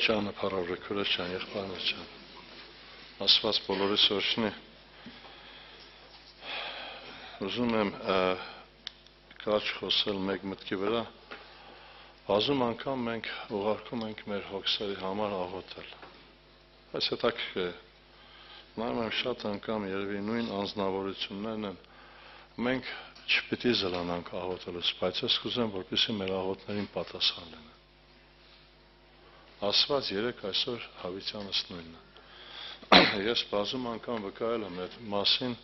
Ջանը փառավորե քուրս ջան, եղբայրներ ջան։ Աստված բոլորիս օրհնի։ Ուզում եմ կարճ խոսել մեկ մտքի վրա։ Բազում անգամ մենք ուղարկում ենք մեր հոգսերի համար աղոթել։ Այս հետաքրքիր է։ Նայում եմ շատ անգամ երևի նույն անձնավորություններն են։ Մենք չպիտի զլանանք աղոթելուց, բայց ես կուզեմ, որպեսզի մեր աղոթներին պատասխան լինեն։ Աստված երեք այսօր հավիտյանս նույնն է։ Ես բազում անգամ վկայել եմ այդ մասին,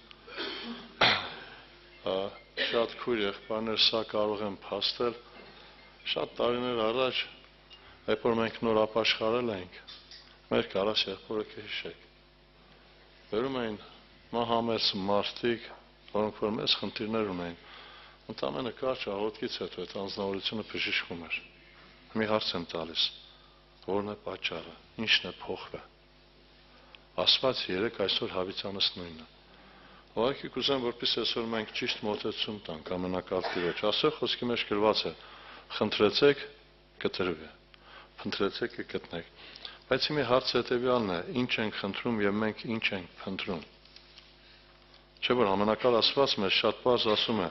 շատ քույր եղբայրներ սա կարող եմ փաստել, շատ տարիներ առաջ, երբ որ մենք նոր ապաշխարել էինք, մեր կարած եղբորը կհիշեք։ Վերում էին մահամերձ մարդիկ, որոնք որ մեծ խնդիրներ ունեին, ընդամենը կարճ աղոթքից հետո այդ անձնավորությունը բժշկվում էր։ Մի հարց եմ տալիս. Որն է պատճառը, ինչն է փոխվել։ Աստված երեք այսօր հավիտյանս նույնն է։ Ուղղակի կուզեմ, որպես այսօր մենք ճիշտ մոտեցում տանք ամենակարճ Տիրոջ։ Աստծո խոսքի մեջ գրված է. խնդրեցեք, կտրվի, փնտրեցեք, կգտնեք։ Բայց մի հարց հետևյալն է, ինչ ենք խնդրում եւ մենք ինչ ենք փնտրում։ Չէ՞ որ ամենակարճ Աստված մեզ շատ բարձ ասում է,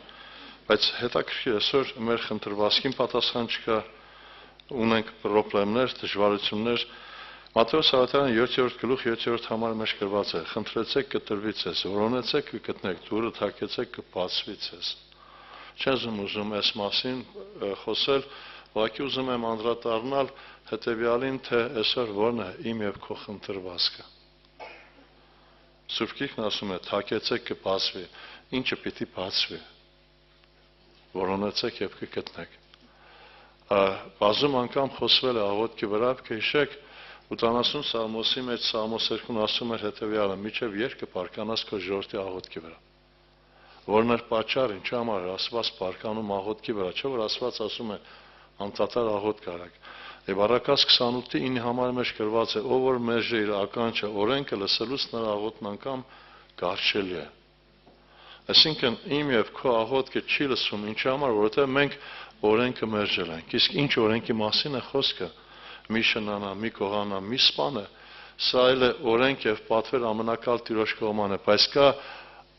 բայց հետաքրքիր այսօր մեր խնդրվածքին պատասխան չկա, ունենք խնդիրներ, դժվարություններ։ Մատթեոս Ավետարան 7-րդ գլուխ 7-րդ համարը մեջ գրված է. խնդրեցեք կտրվի ձեզ, որոնեցեք կգտնեք, դուռը թակեցեք կբացվի ձեզ։ Չեմ ուզում այս մասին խոսել, ուղղակի ուզում եմ անդրադառնալ հետևյալին, թե այսօր որն է իմ եւ քո խնդրվածքը։ Սուրբ Գիրքն ասում է. թակեցեք կբացվի, ինչը պիտի բացվի։ Որոնեցեք եւ կգտնեք։ Բազում անգամ խոսվել է աղոթքի վրա, կհիշեք 80 Սաղմոսի մեջ Սաղմոս 2-ն ասում էր հետևյալը. մինչև երբ կբարկանաս քո ժողովրդի աղոթքի վրա։ Որն էր պատճառը, ինչի համար Աստված բարկանում աղոթքի վրա, չէ՞ որ Աստված ասում է անդադար աղոթք արեք։ Եվ Առակաց 28:9 համարի մեջ գրված է. ով որ մերժե իր ականջը օրենքը լսելուց նրա աղոթքն անգամ գարշելի է։ Այսինքն իմ եւ քո աղոթքը չի լսվում, ինչի համար, որովհետեւ մենք օրենքը մերժել ենք։ Իսկ ինչ օրենքի մասին է խոսքը։ Մի շնանա, մի կողանա, մի սպանա, սա էլ է օրենք եւ պատվեր ամենակալ Տիրոջ կողմանը, բայց կա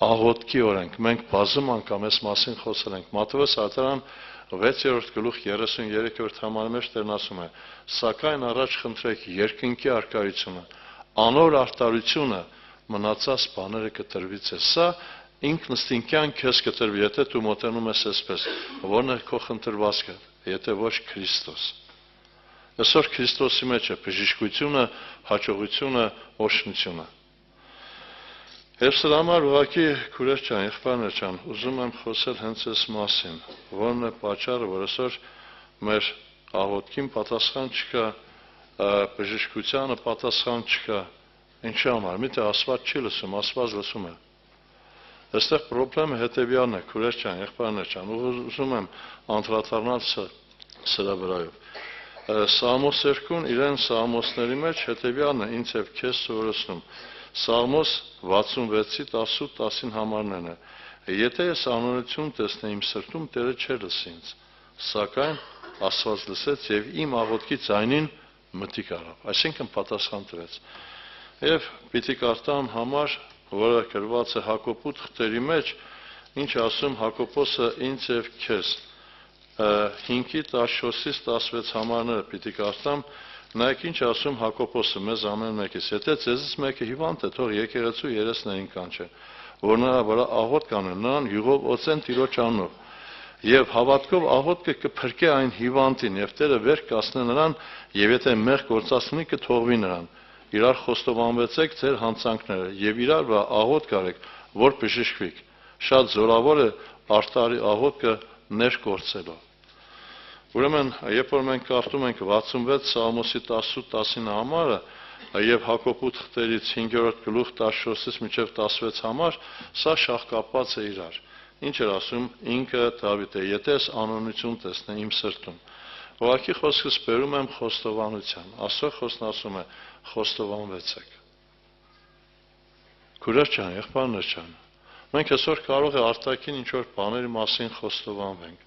աղոթքի օրենք։ Մենք բազում անգամ այս մասին խոսել ենք։ Մատթեոս Ավետարան 6-րդ գլուխ 33-րդ համարի մեջ Տերն ասում է. սակայն առաջ խնդրեք երկնքի առկայությունը, անոր արտարությունը, մնացած բաները կտրվի ձեզ։ Սա ինքնըստինքյան քեզ կտրվի, եթե դու մոտենում ես այսպես, որն է քո խնդրվածքը, եթե ոչ Քրիստոս։ Այսօր Քրիստոսի մեջ է բժշկությունը, հաջողությունը, օրհնությունը։ Եվ սրա համար ուղղակի քուրես ջան, եղբայրներ ջան, ուզում եմ խոսել հենց այս մասին, որն է պատճառը, որ այսօր մեր աղոթքին պատասխան չկա, բժշկությանը պատասխան չկա։ Ինչի համար, միթե Աստված չի լսում, Աստված լսում է։ Այստեղ խնդրեմը հետևյալն է, քուրես ջան, եղբայրներ ջան, ուզում եմ անդրադառնալ սրա վրայով։ Սաղմոս 2-ն իրեն Սաղմոսների մեջ հետևյալն է ինձ եւ քեզ սովորեցնում։ Սաղմոս 66-10-10 համարներն է։ Եթե ես անօրություն տեսնեի իմ սրտում, Տերը չէր լսի ինձ, սակայն Աստված լսեց եւ իմ աղոթքի ձայնին մտիկ արավ, այսինքն պատասխան տվեց։ Եվ պիտի կարդամ համար, որը գրված է Հակոբ 8 խտերի մեջ, ինչ ասում Հակոբոսը ինձ եւ քեզ։ 5-14-ից 16 համարները պիտի կարդամ, նայեք ինչ ասում Հակոբոսը մեզ ամեն մեկից։ Եթե ձեզից մեկը հիվանդ է, թող եկեղեցու երեսներին կանչե, որ նրա վրա աղոթք անեն, նրան յուղով օծեն Տիրոջ անունով։ Եվ հավատքով աղոթքը կփրկե այն հիվանդին, եւ Տերը վեր կասնե նրան, եւ եթե մեղ գործածնի կթողվի նրան։ Իրար խոստովանվեցեք ձեր հանցանքները եւ իրար վրա աղոթք արեք, որ բժշկվիք։ Շատ զորավոր է արտարի աղոթքը ներկործելով։ Ուրեմն, երբ որ մենք կարդում ենք 66 Սաղմոսի 10-19 համարը եւ Հակոբ 8 խտերից 5-րդ գլուխ 14-ից մինչեւ 16 համար, սա շահկապված է իրար։ Ինչ էր ասում ինքը Դավիթը, եթե ես անօրություն տեսնեմ իմ սրտում։ Ուղղակի խոսքս բերում եմ խոստովանության։ Աստծո խոսքն ասում է. խոստովանվեցեք։ Քուրես ջան, եղբայրներ ջան, մենք այսօր կարող է արտաքին ինչ որ բաների մասին խոստովանվենք,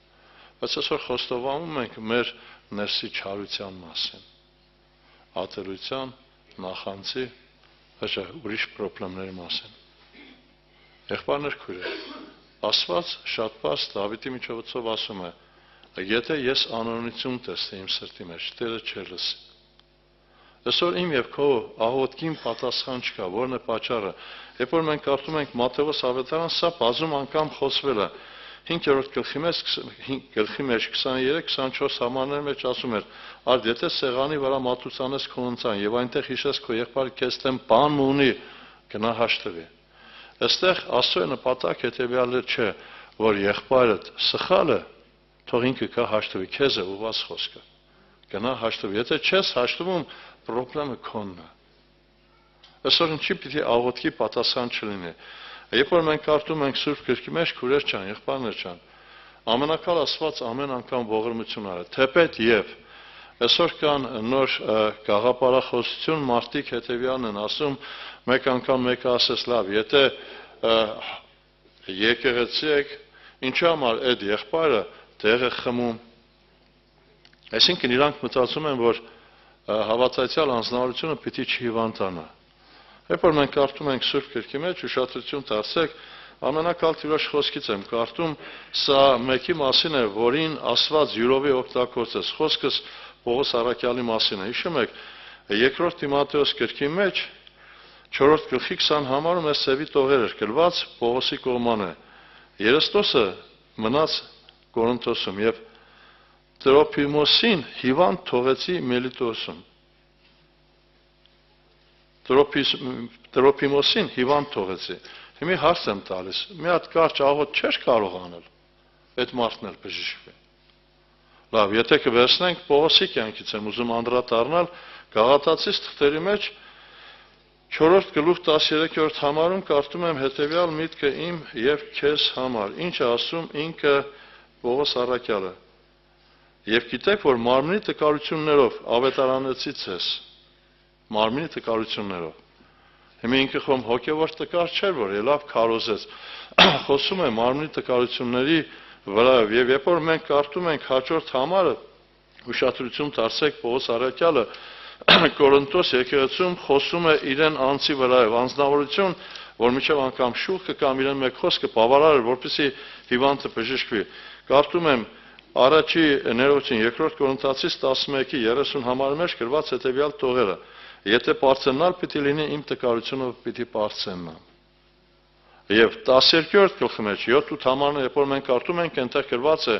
բայց այսօր խոստովանում ենք մեր ներսի չարության մասին։ ատելության, նախանցի, ուրիշ պրոբլեմների մասին։ Եղբայրներ, քույրեր, Աստված շատ բարձ Դավիթի միջոցով ասում է. եթե ես անօրենություն տեսնեի իմ սրտի մեջ, Տերը չէր լսի։ Այսօր իմ եւ քո աղոթքին պատասխան չկա, որն է պատճառը։ Երբ որ մենք կարդում ենք Մատթեոս ավետարան, սա բազում անգամ խոսվել է 5-րդ գլխի մեջ 23-24 համարների մեջ ասում էր. «Արդ եթե սեղանի վրա մատուցանես քո ընծան եւ այնտեղ հիշես քո եղբայրը քեզ դեմ բան ունի, գնա հաշտվի»։ Այստեղ Աստծո նպատակ հետեւյալը չէ, որ եղբայրդ սխալ է, թող ինքը կա հաշտվի, քեզ է ուղղված խոսքը։ Գնա հաշտվի, եթե չես հաշտվում, պրոբլեմը քոնն է։ Այսօր ինչի պիտի աղոթքի պատասխան չլինի։ Երբ որ մենք կարդում ենք Սուրբ Գրքի մեջ, քուրեր ջան, եղբայրներ ջան, ամենակալ Աստված ամեն անգամ ողորմություն արել, թեպետ եւ այսօր կան նոր գաղափարախոսություն, մարդիկ հետեւյալն են ասում, մեկ անգամ մեկը ասես լավ, եթե եկեղեցի եք, ինչի համար այդ եղբայրը տեղ է խմում։ Այսինքն իրանք մտածում են, որ հավատացյալ անձնավորությունը պիտի չհիվանդանա։ Երբ որ մենք կարդում ենք Սուրբ Գրքի մեջ, ուշադրություն դարձեք, ամենակալ Տիրոջ խոսքից եմ կարդում, սա մեկի մասին է, որին Աստված յուրովի օգտագործեց։ Խոսքս Պողոս առաքյալի մասին է։ Հիշում եք, 2-րդ Տիմոթեոս գրքի մեջ 4-րդ գլխի 20 համարում այս սևի տողեր էր գրված Պողոսի կողմանը։ Երստոսը մնաց Կորինթոսում եւ Տրոփիմոսին հիվանդ թողեցի Մելիտոսում։ Տրոփիմոսին հիվանդ թողեցի։ Հիմա հարց եմ տալիս, մի հատ կարճ աղոթ չէր կարող անել։ Այդ մարդն էլ բժշկվի։ Լավ, եթե կվերցնենք Պողոսի կյանքից եմ ուզում անդրադառնալ Գաղատացիս թղթերի մեջ 4-րդ գլուխ 13-րդ համարում կարդում եմ հետևյալ միտքը իմ եւ քեզ համար։ Ինչ է ասում ինքը Պողոս առաքյալը։ Եվ գիտեք, որ մարմնի տկարություններով ավետարանեցից ես, մարմնի տկարություններով։ Հիմա ինքը խոմ հոգևոր տկար չէր, որ ելավ քարոզեց, խոսում է մարմնի տկարությունների վրայով, եւ երբ որ մենք կարդում ենք հաջորդ համարը, ուշադրություն դարձեք Պողոս առաքյալը Կորինթոս եկեղեցում խոսում է իրեն անձի վրայով, անձնավորություն, որ միջև անգամ շուխը կամ իրեն մեկ խոսքը բավարար է, որպեսզի հիվանդը բժշկվի։ Կարդում եմ Առաջի ներողություն 2-րդ Կորինթացիս 11-ի 30 համարի մեջ գրված հետևյալ տողերը. Եթե բարձրանալ պիտի լինի իմ տկարությունը պիտի բարձրանա։ Եվ 12-րդ գլխի մեջ 7-8 համարը, երբ որ մենք կարդում ենք, այնտեղ գրված է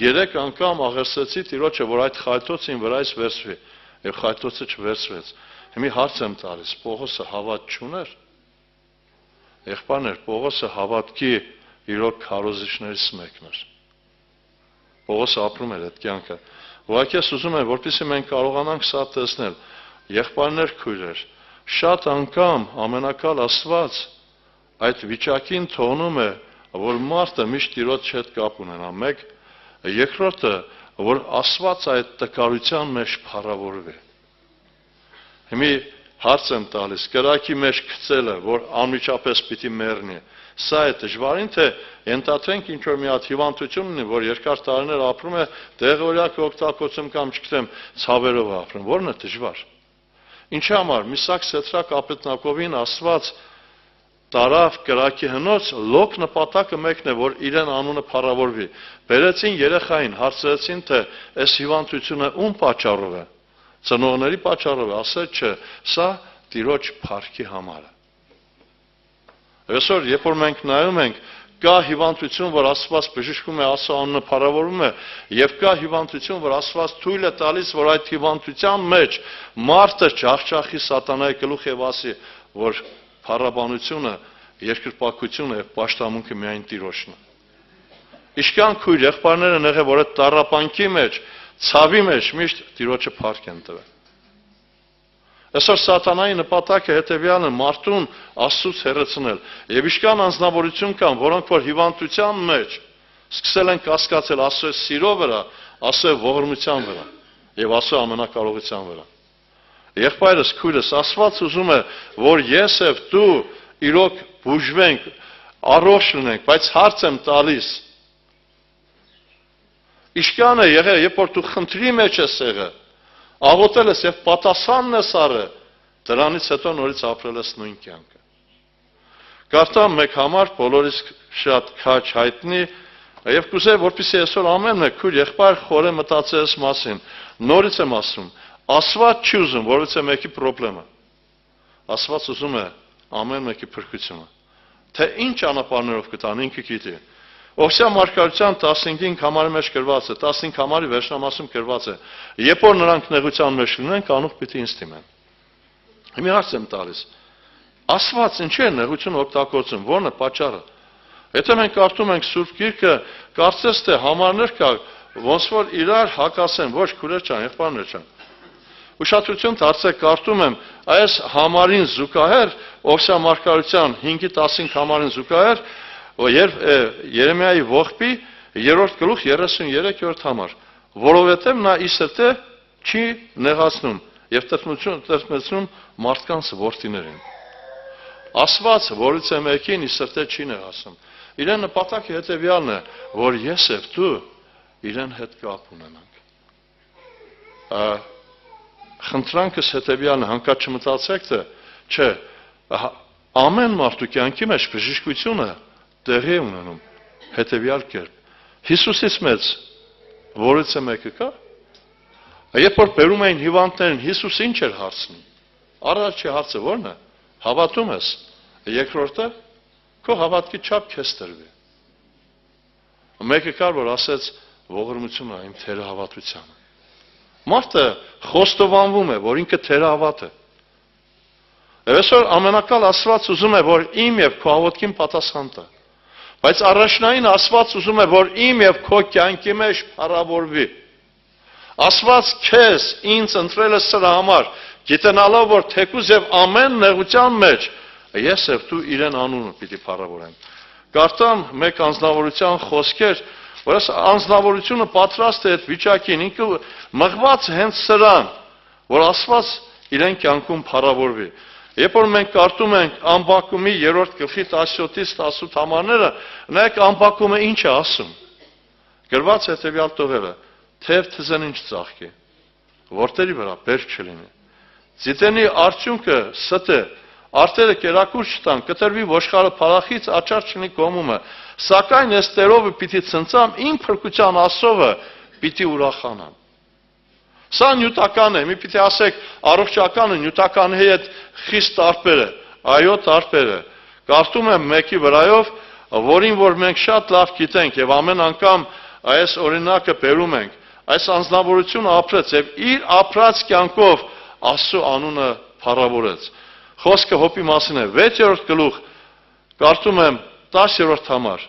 3 անգամ աղերսեցի Տիրոջը, որ այդ խայտոցին վրայից վերցվի, եւ խայտոցը չվերցվեց։ Հիմա հարց եմ տալիս, Պողոսը հավատ չուներ։ Եղբայրներ, Պողոսը հավատքի իրոք քարոզիչներից մեկն էր։ Պողոսը ապրում էր այդ կյանքը։ Ուղղակի ես ուզում եմ, որպեսզի մենք կարողանանք սա տեսնել, եղբայրներ, քույրեր, շատ անգամ ամենակալ Աստված այդ վիճակին թողնում է, որ մարդը միշտ Տիրոջ հետ կապ ունենա։ Մեկ, երկրորդը, որ Աստված այդ տկարության մեջ փառավորվի։ Հիմա հարց եմ տալիս, կրակի մեջ գցելը, որ անմիջապես պիտի մեռնի, սա է դժվարին, թե ենթադրենք ինչ որ մի հատ հիվանդություն ունի, որ երկար տարիներ ապրում է, դեղորյակ օգտագործում կամ չգիտեմ, ցավերով ապրում, որն է դժվար։ Ինչի համար Միսակ Սեդրակ Ապետնակովին Աստված տարավ կրակի հնոց, լոկ նպատակը մեկն է, որ իրեն անունը փառավորվի։ Բերեցին երեխային, հարցրեցին, թե այս հիվանդությունը ում պատճառով է։ Ծնողների պատճառով է, ասեց չէ, սա Տիրոջ փառքի համար է։ Այսօր, երբ որ մենք նայում ենք, կա հիվանդություն, որ Աստված բժշկում է, Աստծո անունը փառավորում է, եւ կա հիվանդություն, որ Աստված թույլ է տալիս, որ այդ հիվանդության մեջ մարդը ջախջախի սատանայի գլուխ եւ ասի, որ փառաբանությունը, երկրպագությունը եւ պաշտամունքը միայն Տիրոջն է։ Իշքան քույր եղբայրները եղել, որ այդ տառապանքի մեջ, ցավի մեջ միշտ Տիրոջը փառք են տվել։ Այսօր սատանայի նպատակը հետևյալն է մարդուն Աստծուց հեռացնել։ Եվ իշքան անձնավորություն կան, որոնք որ հիվանդության մեջ սկսել են կասկածել Աստծո սիրո վրա, Աստծո ողորմության վրա եւ Աստծո ամենակարողության վրա։ Եղբայրս, քույրս, Աստված ուզում է, որ ես եւ դու իրոք բուժվենք, առողջ լինենք, բայց հարց եմ տալիս։ Իշքան է եղել, երբ որ դու խնդրի մեջ ես եղել, աղոթել ես եւ պատասխանն ես արել, դրանից հետո նորից ապրել ես նույն կյանքը։ Կարծամ մեկ համար բոլորիս շատ քաջ հայտնի եւ կուզեի որպեսզի այսօր ամեն մեկ քույր եղբայր խորը մտածես մասին, նորից եմ ասում, Աստված չի ուզում որևէ մեկի խնդրեմը։ Աստված ուզում է ամեն մեկի փրկությունը։ Թե ինչ ճանապարհներով կտան ինքը գիտի։ Ովսեա մարգարեության 15 համարի մեջ գրված է, 15 համարի վերջնամասում գրված է. Երբ որ նրանք նեղության մեջ լինեն, կանուխ պիտի ինձ դիմեն։ Հիմա հարց եմ տալիս. Աստված ինչի է նեղություն օգտագործում, ո՞րն է պատճառը։ Եթե մենք կարդում ենք Սուրբ Գիրքը, կարծես թե համարներ կա, ոնց որ իրար հակասեն, ոչ քուրեր չան, եղբայրներ չան։ Ուշադրություն դարձեք, կարդում եմ այս համարին զուգահեռ, Ովսեա մարգարեության 5-15 համարին զուգահեռ, երբ Երեմիայի ողբի 3-րդ գլուխ 33-րդ համար, որովհետև նա իր սրտը չի նեղացնում եւ տրտմություն մարդկանց որդիներին։ Աստված որից է մեկին իր սրտը չի նեղացնում։ Իրեն նպատակը հետեւյալն է, որ ես եւ դու իրեն հետ կապ ունենանք։ Խնդրանքս հետեւյալն է, հանկարծ չմտածեք, թե չէ, ամեն մարդու կյանքի մեջ բժշկությունը տեղի է ունենում հետեւյալ կերպ։ Հիսուսից մեծ որից է մեկը կա։ Երբ որ բերում էին հիվանդներին, Հիսուս ինչ էր հարցնում։ Առաջի հարցը ո՞րն է։ Հավատում ես։ Երկրորդը քո հավատքի չափ քեզ տրվի։ Մեկը կար, որ ասեց ողորմությունը իմ թերահավատությանը։ Մարդը խոստովանվում է, որ ինքը թերահավատ է։ Այսօր ամենակալ Աստված ուզում է, որ իմ եւ քո հավատքին պատասխան տա։ Բայց առաջնային Աստված ուզում է, որ իմ եւ քո կյանքի մեջ փառավորվի։ Աստված քեզ ինձ ընտրել է սրա համար, գիտենալով, որ թեկուզ եւ ամեն նեղության մեջ ես եւ դու իրեն անունը պիտի փառավորեմ։ Կարդամ մեկ անձնավորության խոսքեր, որ այս անձնավորությունը պատրաստ է այդ վիճակին, ինքը մղված հենց սրան, որ Աստված իրեն կյանքում փառավորվի։ Երբ որ մենք կարդում ենք Ամբակումի 3-րդ գլխի 17-ից 18 համարները, նայեք Ամբակումը ինչ է ասում։ Գրված հետևյալ տողերը. թեև թզեն ինչ ծաղկի, որդերի վրա բերք չլինի։ Ձիտենի արդյունքը ստե, արտերը կերակուր չտան, կտրվի ոշխարը փառախից, աչար չլինի գոմումը, սակայն ես տերովը պիտի ցնցամ, իմ փրկության ասովը պիտի ուրախանամ։ Սա նյութական է, մի պիտի ասեք, առողջականը նյութականի հետ խիստ տարբեր է, այո տարբեր է։ Կարդում եմ մեկի վրայով, որին որ մենք շատ լավ գիտենք եւ ամեն անգամ այս օրինակը բերում ենք, այս անձնավորությունը ապրեց եւ իր ապրած կյանքով Աստծո անունը փառավորեց։ Խոսքը Հոբի մասին է 6-րդ գլուխ, կարդում եմ 10-րդ համար։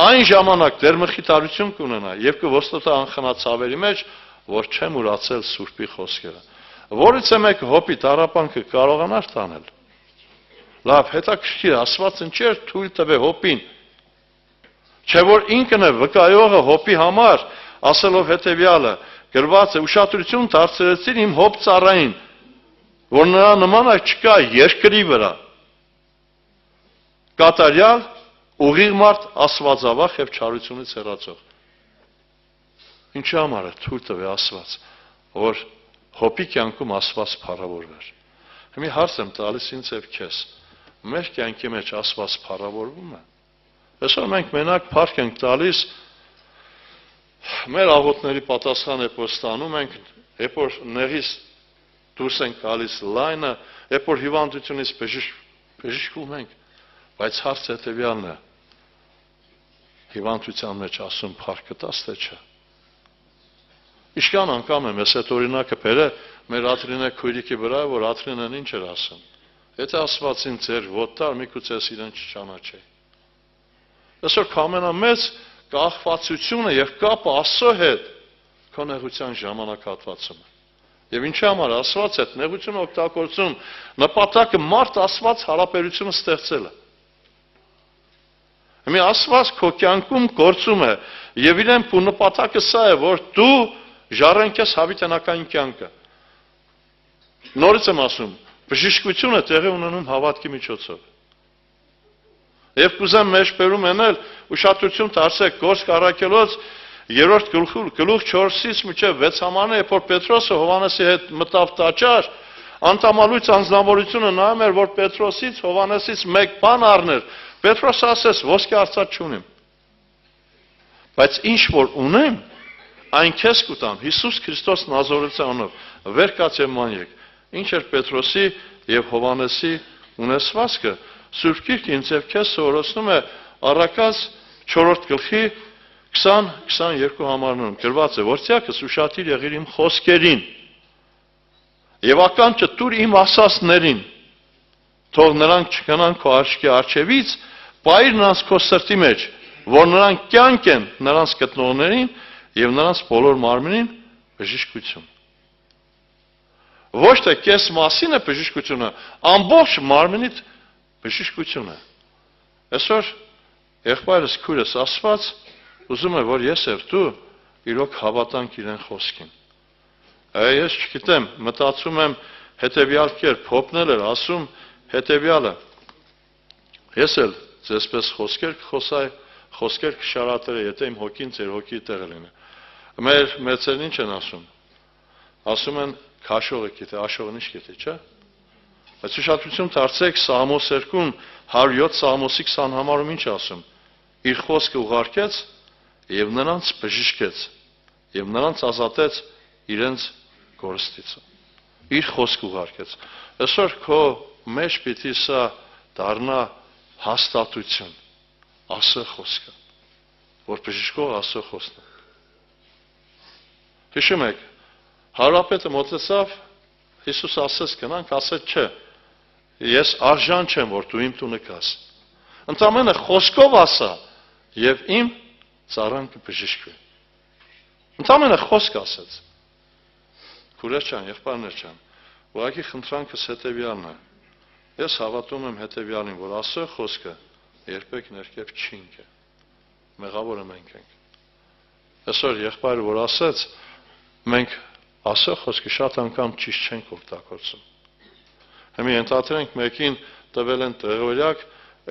Այն ժամանակ դեռ մխիթարություն կունենա եւ կոստոտա անխնա ցավերի մեջ, որ չեմ ուրացել Սուրբի խոսքերը։ Որից է մեկ Հոբի տարապանքը կարողանար տանել։ Լավ, հետաքրքիր, Աստված ինչեր թույլ տվե Հոբին։ Չէ որ ինքն է վկայողը Հոբի համար, ասելով հետևյալը, գրված է ուշադրություն դարձրեցին իմ Հոբ ծառային, որ նրա նմանը չկա երկրի վրա։ Կատարյալ, ուղիղ մարդ, աստվածավախ եւ չարությունից հեռացող։ Ինչի համար է թույլ տվե Աստված, որ Հոբի կյանքում Աստված փառավորվեր։ Հիմա հարց եմ տալիս ինձ եւ քեզ։ Մեր կյանքի մեջ Աստված փառավորվում է։ Այսօր մենք մենակ փառք ենք տալիս, մեր աղոթների պատասխան է ստանում ենք, երբ որ նեղից դուրս ենք գալիս լայնը, երբ որ հիվանդությունից բժշկվում ենք, բայց հարցը հետևյալն է. հիվանդության մեջ ասում փառքը տաս թե չէ։ Իշքան անգամ եմ ես այդ օրինակը բերել մեր Ադրինե քույրիկի վրա, որ Ադրինեն ինչ էր ասում։ Եթե Աստվածին ձեր ոտար, միգուցե ես իրեն չճանաչեի։ Այսօր ամենամեծ կախվածությունը եւ կապը Աստծո հետ քո նեղության ժամանակահատվածում է։ Եվ ինչի համար Աստված այդ նեղությունը օգտագործում, նպատակը մարդ Աստված հարաբերությունը ստեղծել է։ Հիմա Աստված քո կյանքում գործում է եւ իրեն ու նպատակը սա է, որ դու ժառանգես հավիտենական կյանքը։ Նորից եմ ասում, բժշկությունը տեղի ունենում հավատքի միջոցով։ Եվ կուզեմ մեջ բերում ենել ուշադրություն դարձեք Գործք առաքելոց 3-րդ գլուխ 4-ից մինչև 6 համարն է, երբ որ Պետրոսը Հովհաննեսի հետ մտավ տաճար, անդամալույց անձնավորությունը նայում էր, որ Պետրոսից, Հովհաննեսից մեկ բան առներ, Պետրոսը ասեց, ոսկե արծաթ չունիմ, բայց ինչ որ ունեմ, այն քեզ կտամ, Հիսուս Քրիստոս Նազարեթի անունով, վեր կաց եւ ման եք, ինչ էր Պետրոսի եւ Հովհաննեսի ունեցվածքը, Սուրբ Գիրքը ինձ եւ քեզ սովորեցնում է առակաց 4-րդ գլխի 20-22 համարներում գրված է, որտեղից ուշադիր եղիր իմ խոսքերին եւ ականջը տուր իմ ասածներին, թող նրանք չգնան քո աչքի առջևից, բայր նրանց քո սրտի մեջ, որ նրանք կյանք են նրանց գտնողներին եւ նրանց բոլոր մարմնին բժշկություն։ Ոչ թե կես մասին է բժշկությունը, ամբողջ մարմնիդ բժշկություն է։ Այսօր եղբայրս քուրս ասված ուզում է, որ ես եւ դու իրոք հավատանք իրեն խոսքին։ Ես չգիտեմ, մտածում եմ հետեւյալ կերպ, Հոբն էր ասում հետեւյալը. ես էլ ձեզպես խոսքեր կշարատրեի, եթե իմ հոգին ձեր հոգի տեղը լինի։ Մեր մեծերն ինչ են ասում։ Ասում են քաշողը գիտե, աշողն ինչ գիտե, չէ՞։ Բայց ուշադրություն դարձեք Սաղմոս 2-ն 107 Սաղմոսի 20 համարում ինչ ասում։ Իր խոսքը ուղարկեց եւ նրանց բժշկեց եւ նրանց ազատեց իրենց կորստից։ Իր խոսքը ուղարկեց։ Այսօր քո մեջ պիտի սա դառնա հաստատություն, Աստծո խոսքը, որ բժշկող Աստծո խոսքն է։ Հիշում եք, Հարապետը մոտեցավ, Հիսուս ասեց գնանք, ասեց չէ, ես արժան չեմ, որ դու իմ տունը գաս։ Ընդամենը խոսքով ասա եւ իմ ծառան կբժշկվի։ Ընդամենը խոսք ասեց։ Քուրեր ջան, եղբայրներ ջան, ուղղակի խնդրանքս հետեւյալն է։ Ես հավատում եմ հետեւյալին, որ Աստծո խոսքը երբեք ներքև չի ինքը։ Մեղավորը մենք ենք։ Այսօր եղբայրը որ ասեց, մենք Աստծո խոսքը շատ անգամ ճիշտ չենք օգտագործում։ Հիմա ենթադրենք մեկին տվել են տեղորյակ,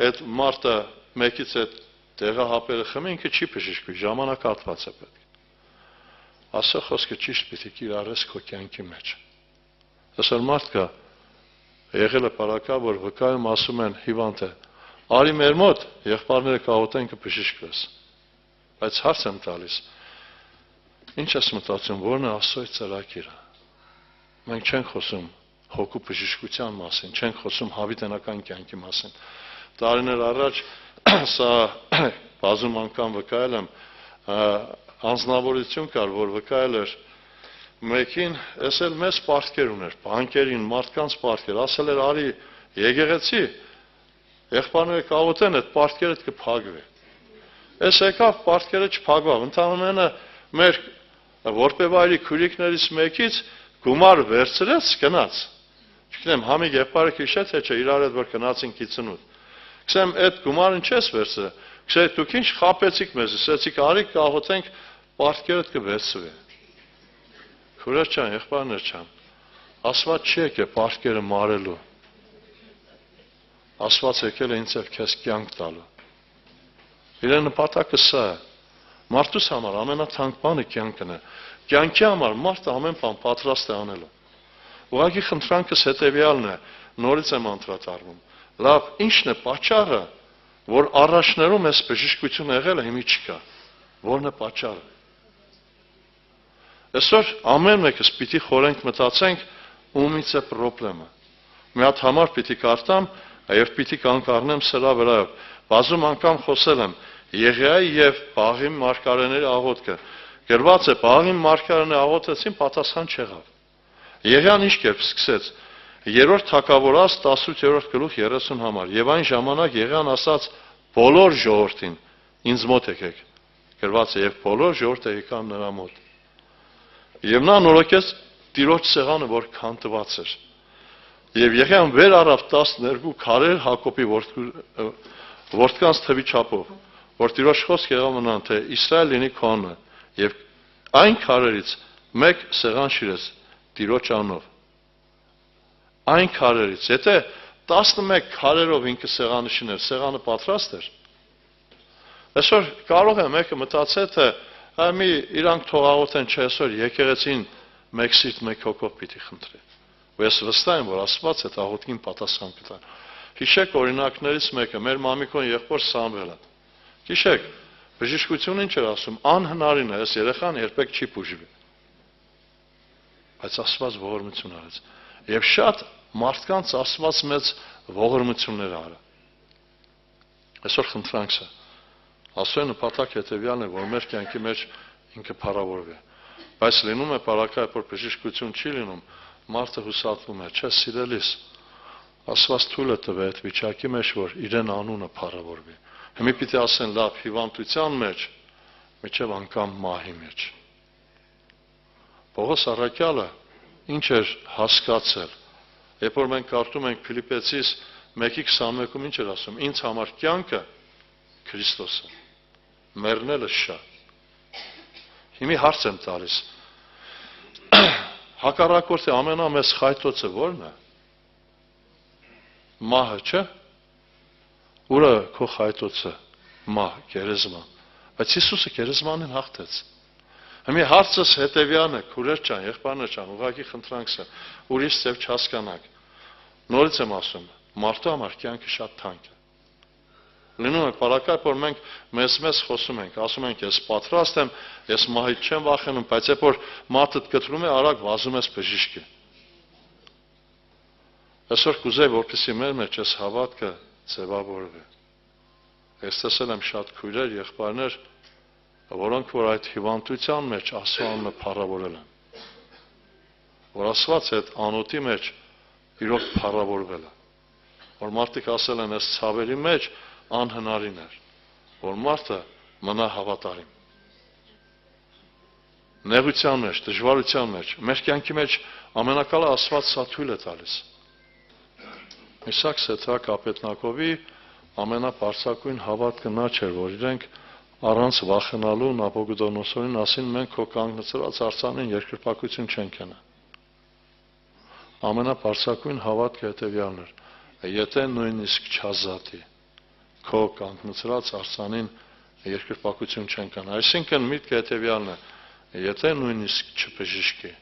այդ մարդը մեկից այդ տեղահապերը խմի, ինքը չի բժշկվի, ժամանակահատված է պետք։ Աստծո խոսքը ճիշտ պիտի կիրառես քո կյանքի մեջ։ Այսօր մարդ կա, եղել է պարակա, որ վկայում ասում են հիվանդ է, արի մեր մոտ, եղբայրները կաղոթեն կբժշկվես։ Բայց հարց եմ տալիս, ինչ ես մտածում, որն է Աստծո ծրագիրը։ Մենք չենք խոսում հոգու բժշկության մասին, չենք խոսում հավիտենական կյանքի մասին։ Տարիներ առաջ սա բազում անգամ վկայել եմ, անձնավորություն կար, որ վկայել էր մեկին, ես էլ մեծ պարտքեր ուներ, բանկերին, մարդկանց պարտքեր, ասել էր արի եկեղեցի, եղբայրները կաղոթեն, այդ պարտքերը կփակվի։ Ես եկավ, պարտքերը չփակվավ, ընդհանրապես մեր որպեվայրի քուրիկներից մեկից գումար վերցրեց, գնաց։ Չգիտեմ, համի եղբայրը քիշեց, թե չէ, իրար հետ որ գնացին գիծնուտ։ Գսեմ, այդ գումարն չես վերցրել։ Գսե, դուք ինչ խապեցիք մեզ, ասեցիք, արի կաղոթենք, պարտքերդ կվերցվի։ Քուրեր ջան, եղբայրներ ջան, Աստված չի եկել պարտքերը մարելու։ Աստված եկել է ինձ եւ քեզ կյանք տալու։ Իր նպատակը սա է։ Մարդուս համար ամենաթանկ բանը կյանքն է։ Կյանքի համար մարդը ամեն բան պատրաստ է անելու։ Ուղղակի խնդրանքս հետեւյալն է, նորից եմ անդրադառնում։ Լավ, ի՞նչն է պատճառը, որ առաջներում այս բժշկությունը եղել է, հիմա չկա։ Որն է պատճառը։ Այսօր ամեն մեկս պիտի խորենք մտածենք, ումից է խնդրեմը։ Մի հատ համար պիտի կարդամ, եւ պիտի կանգ առնեմ սրա վրայով։ Բազում անգամ խոսել եմ Եղիայի եւ Բաղի մարգարեների աղոթքը։ Գրված է Բաղի մարգարեները աղոթեցին, պատասխան չեղավ։ Եղիան ինչ կերպ սկսեց։ 3-րդ թագավորաց 18-րդ գլուխ 30 համար։ Եվ այն ժամանակ Եղիան ասաց բոլոր ժողովրդին, ինձ մոտ եկեք։ Գրված է եւ բոլոր ժողովուրդը եկան նրա մոտ։ Եվ նա նորոգեց Տիրոջ սեղանը, որ քանտված էր։ Եվ Եղիան վեր առավ 12 քարեր Հակոբի որդկանց թվի չափով, որ Տիրոջ խոսք եղավ նրան, թե Իսրայել լինի քո անունը, եւ այն քարերից մեկ սեղան շիրեց Տիրոջ անունով։ Այն քարերից, եթե 11 քարերով ինքը սեղանը շիներ, սեղանը պատրաստ էր։ Այսօր կարող է մեկը մտածել, թե Մի իրանք թողաղոթեն չէ այսօր եկեղեցին մեկ սիրտ մեկ հոգով պիտի խնդրի։ Ու ես վստահ եմ, որ Աստված այդ աղոթքին պատասխան կտա։ Հիշեք օրինակներից մեկը, մեր մամիկոն եղբոր Սամվելը։ Հիշեք, բժշկությունը ինչ էր ասում, անհնարին է, այս երեխան երբեք չի բուժվի։ Բայց Աստված ողորմություն արեց։ Եվ շատ մարդկանց Աստված մեծ ողորմություններ արել։ Այսօր խնդրանք սա։ Աստծո նպատակ հետևյալն է, որ մեր կյանքի մեջ ինքը փառավորվի։ Բայց լինում է բարակայ, որ բժշկություն չի լինում, մարդը հուսալվում է, չէ, սիրելիս։ Աստված թույլ է տվել այդ վիճակի մեջ, որ իրեն անունը փառավորվի։ Հիմա պիտի ասեն, լավ, հիվանդության մեջ, միջև անգամ մահի մեջ։ Պողոս առաքյալը ինչ էր հասկացել, երբ որ մենք կարդում ենք Փիլիպպեցիս 1:21-ում ինչ էր ասում, ինձ համար կյանքը Քրիստոս է, մեռնելը շա։ Հիմա հարց եմ տալիս, հակառակորդի ամենամեծ խայտոցը ո՞րն է։ Մահը, չէ՞։ Ուրը քո խայտոցը, մահ, գերեզման։ Բայց Հիսուսը գերեզմանին հաղթեց։ Հիմա հարցս հետևյալն է, քուրեր ջան, եղբայրներ ջան, ուղղակի խնդրանքս է, ուրիշ ձև չհասկանաք։ Նորից եմ ասում, մարդու համար կյանքը շատ թանկ է։ Լինում է բարակայ, որ մենք մեզ խոսում ենք, ասում ենք, ես պատրաստ եմ, ես մահից չեմ վախենում, բայց երբ որ մարդը կտրում է, արագ վազում ես բժիշկի։ Այսօր կուզեի, որպեսզի մեր մեջ այս հավատքը ձևավորվի։ Ես տեսել եմ շատ քույրեր, եղբայրներ, որոնք որ այդ հիվանդության մեջ Աստծո անունը փառավորել են։ Որ Աստված այդ անոթի մեջ իրոք փառավորվել է։ Որ մարդիկ ասել են, այս ցավերի մեջ անհնարին էր, որ մարդը մնա հավատարիմ։ Նեղության մեջ, դժվարության մեջ, մեր կյանքի մեջ ամենակալը Աստված սա թույլ է տալիս։ Իսահակ Սեթրակ Ապետնակովի ամենաբարձրակույն հավատքը նա չէր, որ իրենք առանց վախենալու Նաբուգոդոնոսորին ասին, մենք քո կանգնեցրած արձանին երկրպագություն չենք անա։ Ամենաբարձրակույն հավատքը հետևյալն էր, եթե նույնիսկ չազատի, քո կանգնեցրած արձանին երկրպագություն չենք անա։ Այսինքն միտքը հետևյալն է, եթե նույնիսկ չբժշկի,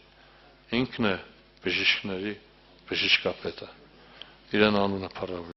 ինքն է բժիշկների բժշկապետը։ Իրեն անունը փառավորի։